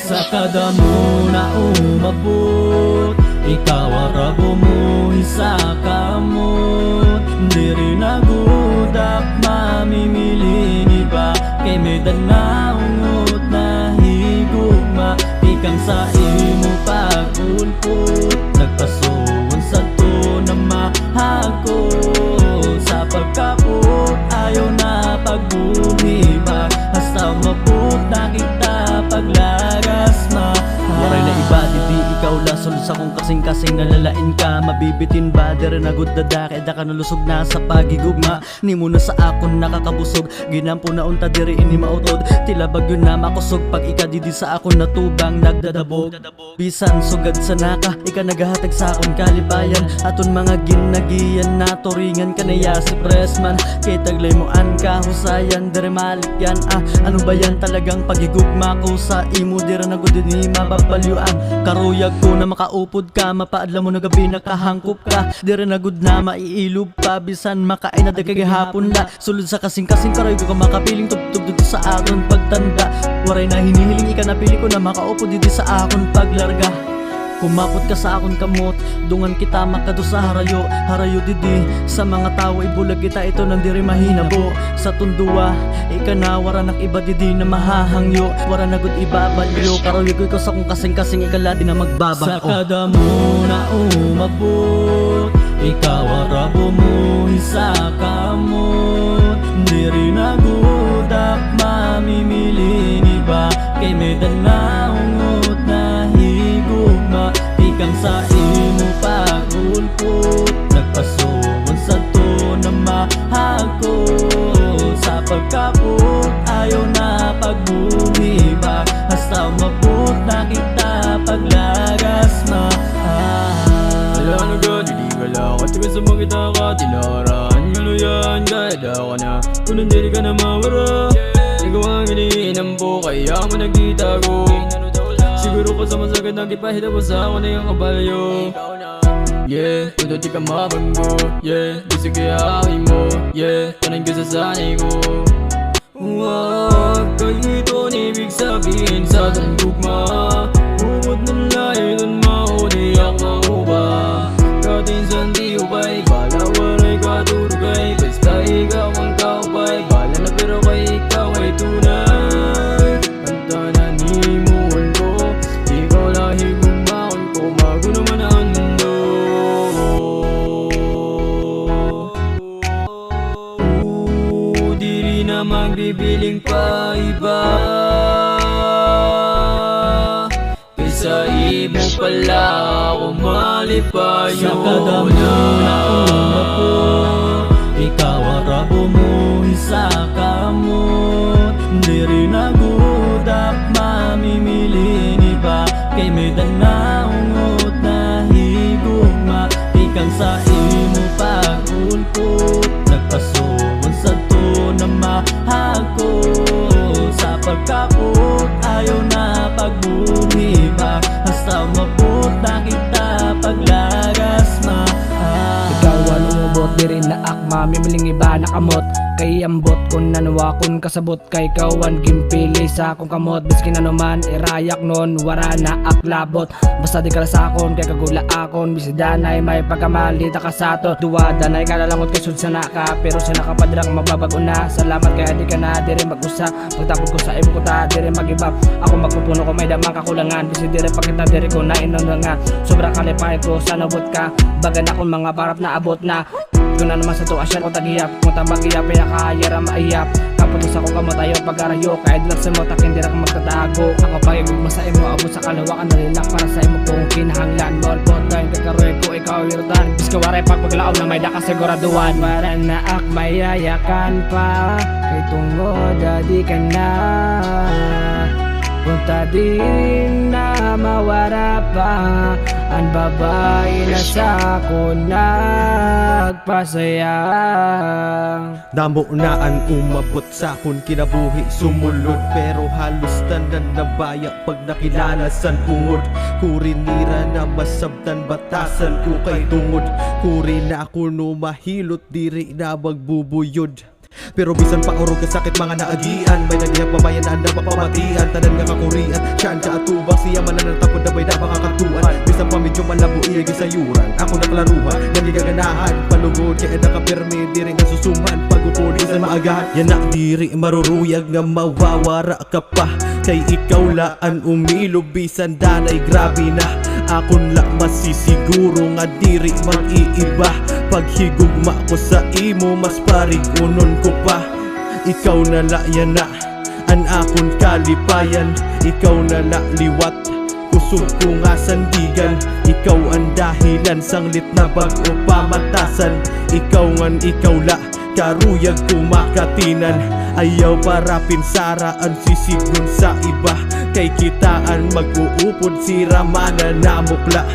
Sa kadamo na umabot, ikaw arabo mo isa kamot. Diri nagudak mamimiling iba, kay medan na ungot na higugma. Ikang sa imo pagulpot, nagpasuon sa to na mahagko. Sa pagkapot ayaw na pagbuhi ba, hasta maput na kita paglagas ma. Waray na iba, di ikaw lasol sa kung kasing-kasing nalalain ka. Mabibitin ba, dere na good dadake, da ka nalusog na sa pagigugma. Ni mo na sa akon nakakabusog, ginampo na unta diri ini mautod. Tila bagyo na makusog, pag ika didi sa akon natubang nagdadabog. Bisan sugad sa naka, ika nagahatag sa akon kalibayan. Aton mga ginagiyan na turingan kanaya si Pressman. Kay taglay mo an kahusayan, dere malik yan ano ba yan talagang pagigugma ko sa imo. Dira na good ni mababalyuan, karuyag ko na makaupod ka. Mapaadla mo na gabi nakahangkop ka, dira na good na maiilog pa. Bisan makain na dagay hapon la, sulod sa kasing-kasing karoy ko ka makapiling tubtub dito sa akon pagtanda. Waray na hinihiling ika na pili ko na makaupod dito sa akon paglarga. Kumapot ka sa akon kamot, dungan kita makado sa harayo. Harayo didi, sa mga tao ibulag kita, ito nang diri mahinabo. Sa tundua, ika na wara nak iba didi na mahahangyo. Wara na gud iba balyo, karoy ko ikaw sa kung kasing-kasing ikala di na magbabag. Sa kadamo na umabot, ikaw arabo mo isa kamot. Diri nagudak mamimiling iba, kay medan na ungot na higugma. Ikang sa imo pagulpot, nagpasuon sa to na mahagko. Sa pagkapot ayaw na pagbuhi ba, hasta maput na kita paglagas ma. Wala na ka, hindi ka lakot, taga sa makita ka, tinaraan ngaluyan, kahit ako na kung nandiri ka na mawara. Ikaw ang iniinam po, kaya mo nagtitago. Siguro ko sa masagad nagipahita mo sa ako na yung kabalyo. Yeah, kung di ka mabanggo. Yeah, gusto kaya aking mo. Yeah, tanang ka sa sanay ko. Huwag kayo ito ibig sabihin sa tandugma. Huwag ng layo dun mauni ang uba. Katinsan di ubay, bala walay katurugay. Basta ikaw ang kaubay, bala na pero kay ikaw ay tunay. Kanta na nimuon ko, ikaw lahing umakon ko, bago naman ang mundo. Diri na magbibiling pa iba, kaysa imo pala ako malipayo. Sa kadamo na umabot, ikaw arabo mo isa kamot. Diri nagudak mamimiling iba, kay medan na ungot na higugma. Ikang sa imo pagulpot, nagpasuon sa to na mahagko. Sa pagkapot ayaw na pagbuhi ba, hasta maput na kita paglagas ma. Ikaw ang umubot, di rin na akma, mimiling iba nakamot. Kay ambot kun nanuwa kun kasabot, kay kawan gimpili sa akong kamot. Biskin ano man irayak nun, wara na aklabot. Basta di kala sa akon, kay kagula akon. Bisidanay may pagkamali, taka sa to. Duwada na ikalalangot kay sud sa naka, pero sa nakapadrang mababago na. Salamat kay di ka na, di rin mag-usa. Pagtapod ko sa imo ko ta, di rin mag-ibap. Ako magpupuno ko may damang kakulangan, bisi di rin pakita, di rin ko na inon nga. Sobra kalipay ko sa nabot ka, bagan akong mga parap na abot na. Kung na naman sa to asyan ko tagiyap, kung tamag-iyap ya kahayara maiyap. Kaputos ako kamatayo pag-arayo, kahit lang sa mo takin di na ka magtatago. Ako pag-ibig mo sa imo, abot sa kalawakan na rilak para sa imo kung kinahanglan. More botline, kakaroy ko ikaw wirutan. Bis ka waray pagpaglaom na may dakasiguraduan. Para na ak mayayakan pa, kay tungod di ka na. Punta din na mawara pa, ang babae na sa ako nagpasaya. Damo na ang umabot sa akon kinabuhi sumulod, pero halos tanan na baya pag nakilala san ungod. Kurinira na masabtan batasan ko kay tungod. Kuri na ako no mahilot diri na magbubuyod. Pero bisan pa urog kasakit mga naagian, may nagihang pamayan na napapamatian, tanan nga kakurian, siyaan ka atubang, siya manan ang tapod na may na makakatuan. Bisan pa medyo malabo iyag isayuran, ako naklaruhan, nagigaganahan, palugod kaya nakapirmi, di rin nasusuman, pag-upod sa maagahan. Yan na diri maruruyag nga mawawara ka pa, kay ikaw laan umilog, bisan danay grabe na. Akon la masisiguro nga diri mag-iiba, paghigugma ko sa imo mas parigunon ko pa. Ikaw na la yan na an akon kalipayan, ikaw na la liwat kusog ko nga sandigan. Ikaw ang dahilan sanglit na bag-o pamatasan, ikaw ngan ikaw la karuyag kumakatinan. Ayaw para pinsaraan sisignon sa iba, kay kitaan mag-uupod si Ramana namukla.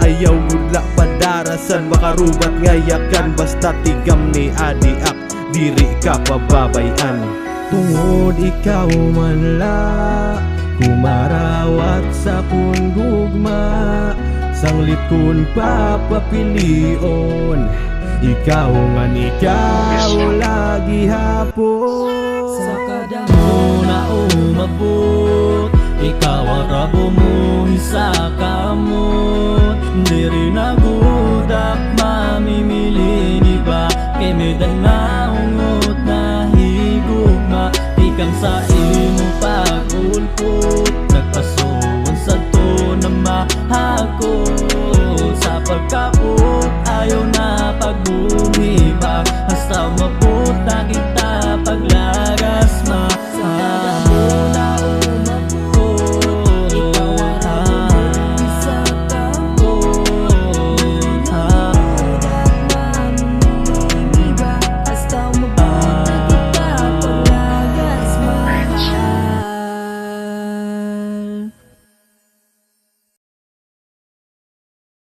Ayaw gudla padarasan makarubat ngayakan, basta tigam ni adiak diri ka pababayan. Tungod ikaw man la kumarawat sa kun gugma, sanglit kun papapilion, ikaw ngan ikaw lagi hapon. Sa kada mo na umabot, ikaw ang rabo mo